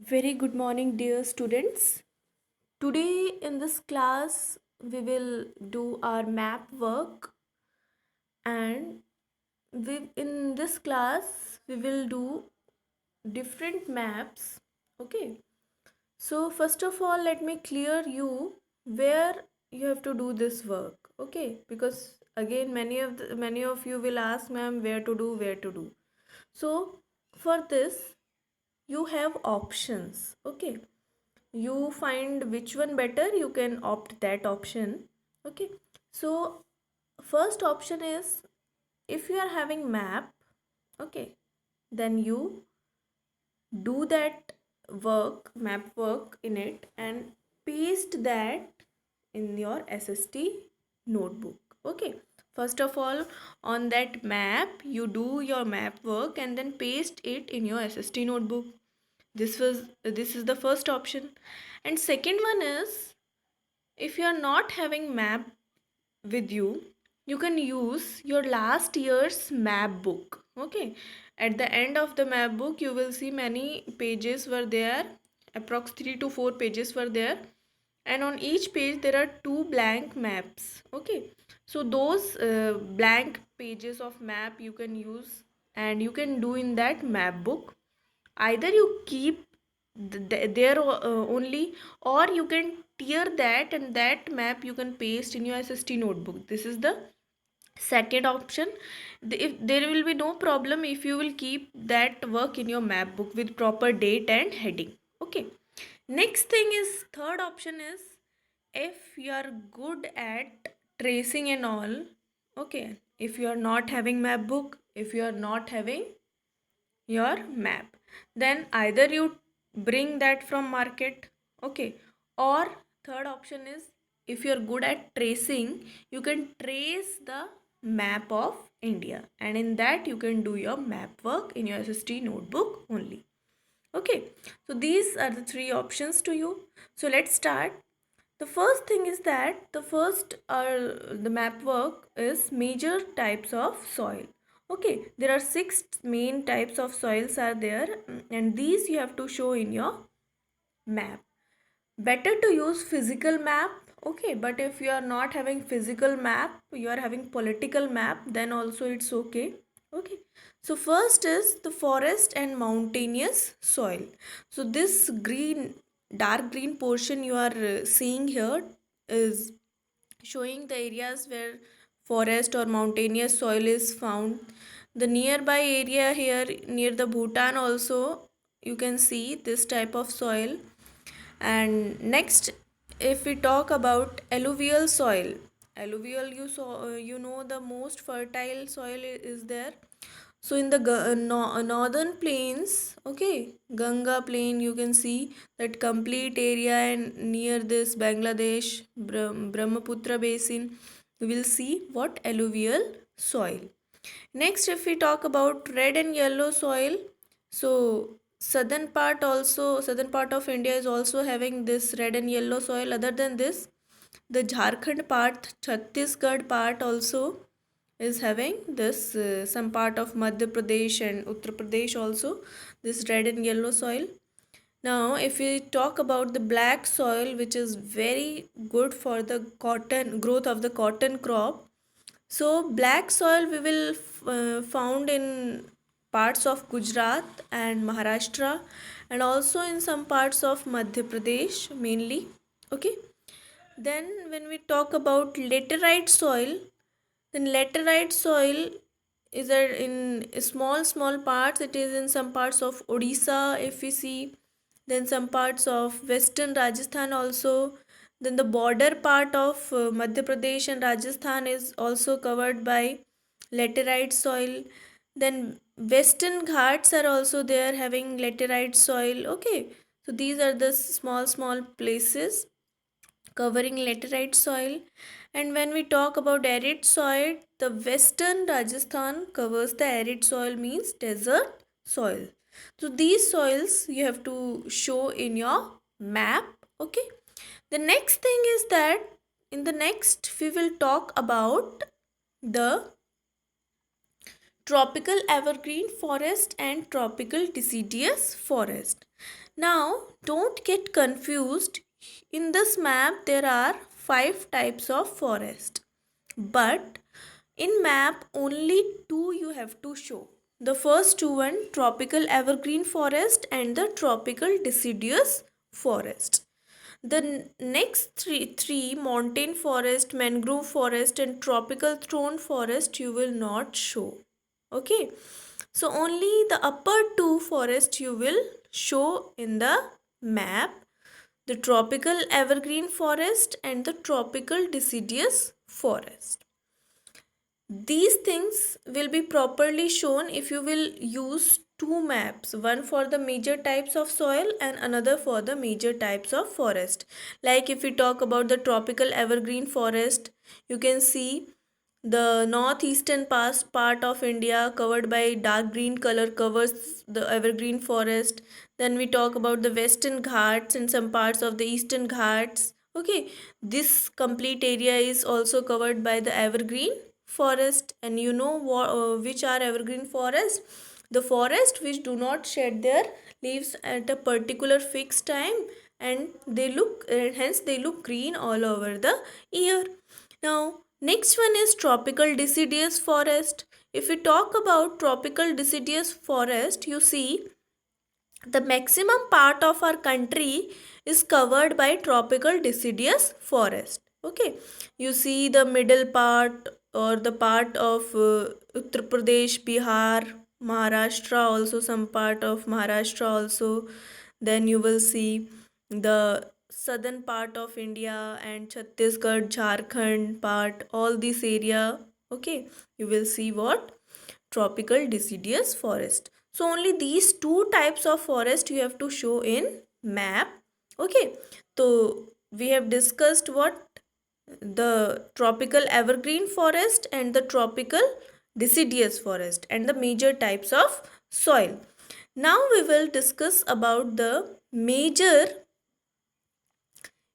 Very good morning, dear students. Today in this class, we will do our map work, and in this class, we will do different maps. Okay, so first of all, let me clear you where you have to do this work. Okay, because again, many of you will ask, ma'am, where to do. So for this, you have options. Okay, you find which one better, you can opt that option. Okay, so first option is, if you are having map, okay, then you do that map work in it and paste that in your SST notebook. Okay, first of all, on that map you do your map work and then paste it in your SST notebook. This is the first option. And second one is, if you are not having map with you, you can use your last year's map book. Okay, at the end of the map book you will see many pages were there, approx 3 to 4 pages were there, and on each page there are two blank maps. Okay, so those blank pages of map you can use and you can do in that map book. Either you keep there only, or you can tear that and that map you can paste in your SST notebook. This is the second option. If there will be no problem if you will keep that work in your map book with proper date and heading. Okay, next thing is, third option is, if you are good at tracing and all. Okay, if you are not having map book, if you are not having your map, then either you bring that from market. Okay, or third option is, if you're good at tracing, you can trace the map of India, and in that you can do your map work in your SST notebook only. Okay, so these are the three options to you. So let's start. The first thing is that the first the map work is major types of soil. Okay, there are six main types of soils are there, and these you have to show in your map. Better to use physical map. Okay, but if you are not having physical map, you are having political map, then also it's okay. Okay, so first is the forest and mountainous soil. So this green, dark green portion you are seeing here is showing the areas where forest or mountainous soil is found. The nearby area here near the Bhutan also you can see this type of soil. And next, if we talk about alluvial soil, alluvial, you know, the most fertile soil is there. So in the northern plains, okay, Ganga plain, you can see that complete area, and near this Bangladesh Brahmaputra basin, you will see what alluvial soil. Next, if we talk about red and yellow soil, so southern part of India is also having this red and yellow soil. Other than this, the Jharkhand part, Chhattisgarh part also is having this, some part of Madhya Pradesh and Uttar Pradesh also, this red and yellow soil. Now, if we talk about the black soil, which is very good for the cotton growth of the cotton crop, so black soil we will found in parts of Gujarat and Maharashtra, and also in some parts of Madhya Pradesh mainly. Okay. Then when we talk about laterite soil, then laterite soil is there in small parts. It is in some parts of Odisha if we see, then some parts of western Rajasthan also. Then the border part of Madhya Pradesh and Rajasthan is also covered by laterite soil. Then western Ghats are also there having laterite soil. Okay, so these are the small places covering laterite soil. And when we talk about arid soil, the western Rajasthan covers the arid soil, means desert soil. So these soils you have to show in your map. Okay, the next thing is that in the next we will talk about the tropical evergreen forest and tropical deciduous forest. Now, don't get confused. In this map, there are five types of forest, but in map only two you have to show. The first two one, tropical evergreen forest and the tropical deciduous forest. The next three mountain forest, mangrove forest and tropical thorn forest you will not show. Okay, so only the upper two forests you will show in the map, the tropical evergreen forest and the tropical deciduous forest. These things will be properly shown if you will use two maps, one for the major types of soil and another for the major types of forest. Like if we talk about the tropical evergreen forest, you can see the northeastern part of India covered by dark green color covers the evergreen forest. Then we talk about the western ghats and some parts of the eastern ghats. Okay, this complete area is also covered by the evergreen forest. And you know which are evergreen forest? The forest which do not shed their leaves at a particular fixed time, and hence they look green all over the year. Now, next one is tropical deciduous forest. If we talk about tropical deciduous forest, you see the maximum part of our country is covered by tropical deciduous forest. Okay, you see the middle part or the part of Uttar Pradesh, Bihar, Maharashtra, also some part of Maharashtra also. Then you will see the southern part of India and Chhattisgarh, Jharkhand part, all this area. Okay, you will see what? Tropical deciduous forest. So only these two types of forest you have to show in map. Okay, so we have discussed what? The tropical evergreen forest and the tropical deciduous forest and the major types of soil. Now we will discuss about the major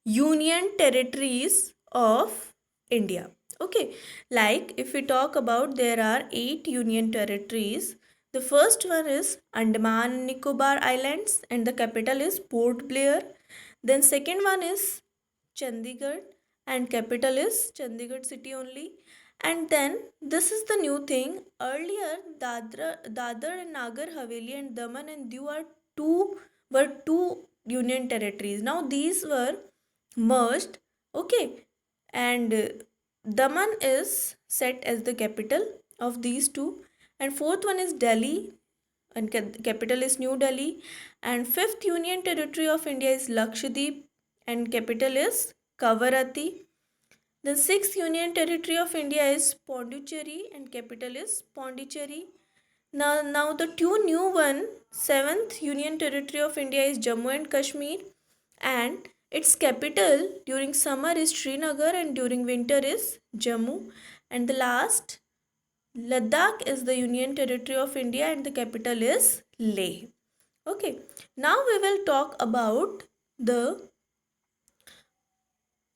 union territories of India. Okay, like if we talk about, there are 8 union territories. The first one is Andaman and Nicobar Islands and the capital is Port Blair. Then second one is Chandigarh and capital is Chandigarh city only. And then this is the new thing. Earlier Dadar and Nagar Haveli and Daman and Diu were two union territories. Now these were merged. Okay, and Daman is set as the capital of these two, and fourth one is Delhi, and capital is New Delhi, and fifth union territory of India is Lakshadweep and capital is Kavarati. The sixth union territory of India is Pondicherry and capital is Pondicherry. Now the two new one, seventh union territory of India is Jammu and Kashmir, and its capital during summer is Srinagar and during winter is Jammu. And the last, Ladakh is the union territory of India and the capital is Leh. Okay, now we will talk about the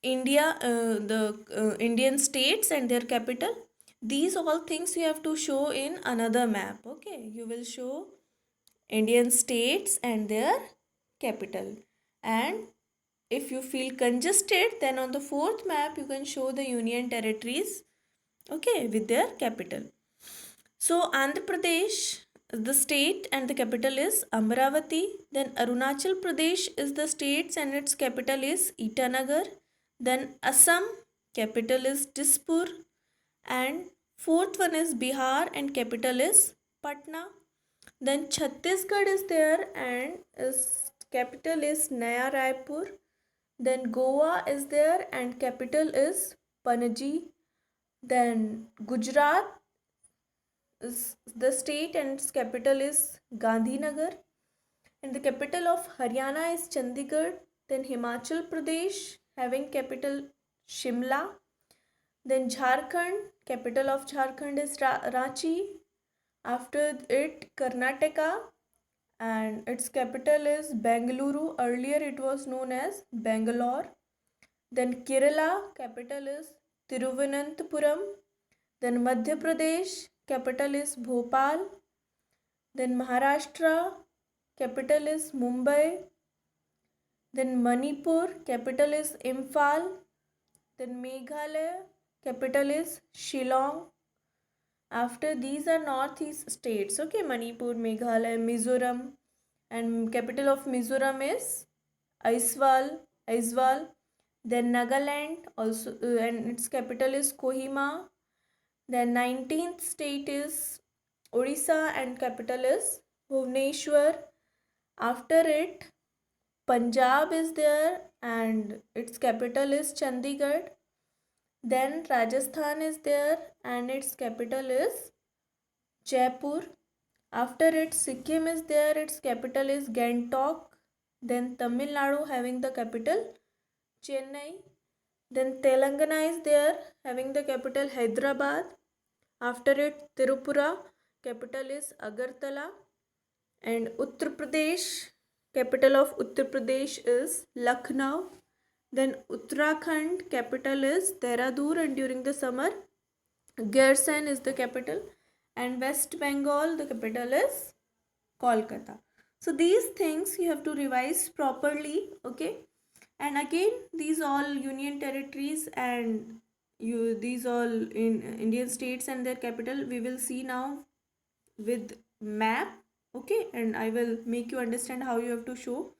Indian states and their capital. These all things you have to show in another map. Okay, you will show Indian states and their capital. And if you feel congested, then on the fourth map you can show the union territories, okay, with their capital. So Andhra Pradesh, the state and the capital is Amravati. Then Arunachal Pradesh is the states and its capital is Itanagar. Then Assam, capital is Dispur. And fourth one is Bihar and capital is Patna. Then Chhattisgarh is there and its capital is Naya Raipur. Then Goa is there and capital is Panaji. Then Gujarat is the state and its capital is Gandhinagar. And the capital of Haryana is Chandigarh. Then Himachal Pradesh having capital Shimla. Then Jharkhand, capital of Jharkhand is Ranchi. After it, Karnataka, and its capital is Bengaluru. Earlier it was known as Bangalore. Then Kerala, capital is Thiruvananthapuram. Then Madhya Pradesh, capital is Bhopal. Then Maharashtra, capital is Mumbai. Then Manipur, capital is Imphal. Then Meghalaya, capital is Shillong. After these are northeast states, okay, Manipur, Meghalaya, Mizoram, and capital of Mizoram is Aizawl. Then Nagaland also, and its capital is Kohima. Then 19th state is Odisha and capital is Bhubaneswar. After it, Punjab is there and its capital is Chandigarh. Then Rajasthan is there and its capital is Jaipur. After it, Sikkim is there, its capital is Gangtok. Then Tamil Nadu having the capital Chennai. Then Telangana is there having the capital Hyderabad. After it, Tirupura, capital is Agartala. And Uttar Pradesh, capital of Uttar Pradesh is Lucknow. Then Uttarakhand, capital is Dehradun, and during the summer, Garsan is the capital. And West Bengal, the capital is Kolkata. So these things you have to revise properly, okay? And again, these all union territories and these all in Indian states and their capital we will see now with map, okay? And I will make you understand how you have to show